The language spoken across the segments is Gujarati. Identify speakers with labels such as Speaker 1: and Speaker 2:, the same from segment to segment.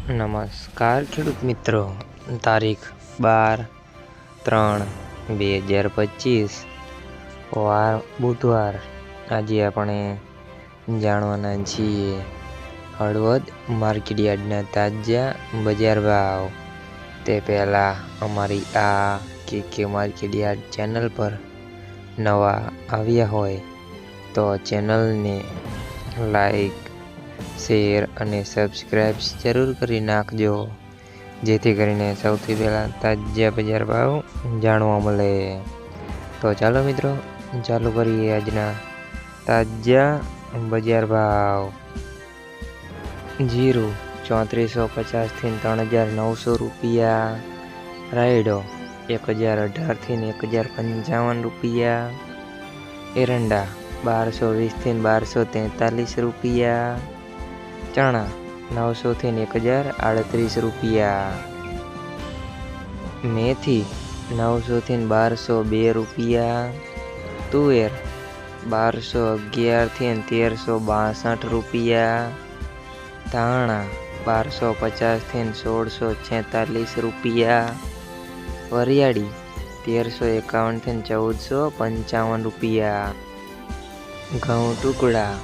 Speaker 1: નમસ્કાર ખેડૂત મિત્રો, તારીખ 12/3/2025 વાર બુધવાર। આજે આપણે જાણવાના છીએ હળવદ માર્કેટયાર્ડના તાજા બજાર ભાવ। તે પહેલાં અમારી આ કે માર્કેટયાર્ડ ચેનલ પર નવા આવ્યા હોય તો ચેનલને લાઈક, શેર અને સબસ્ક્રાઈબ જરૂર કરી નાખજો, જેથી કરીને સૌથી પહેલાં તાજા બજાર ભાવ જાણવા મળે। તો ચાલો મિત્રો, ચાલુ કરીએ આજના તાજા બજાર ભાવ। જીરું 3450 થી 3900 રૂપિયા, રાયડો 1018 થી 1055 રૂપિયા, એરંડા 1220 થી 1243 રૂપિયા, ચણા 900 થી 1038 રૂપિયા, મેથી 900 થી 1202 રૂપિયા, તુવેર 1211 થી 1362 રૂપિયા, ધાણા 1250 થી 1646 રૂપિયા, વરિયાળી 1351 થી 1455 રૂપિયા, ઘઉં ટુકડા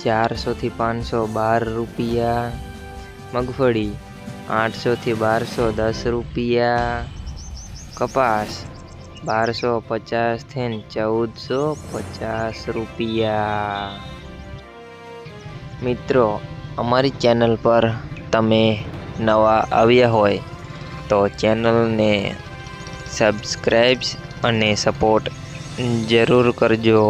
Speaker 1: 400 થી 512 રૂપિયા, મગફળી 800 થી 1210 રૂપિયા, કપાસ 1250 થી 1450 રૂપિયા। મિત્રો, અમારી ચેનલ પર તમે નવા આવ્યા હોય તો ચેનલને સબસ્ક્રાઈબ અને સપોર્ટ જરૂર કરજો।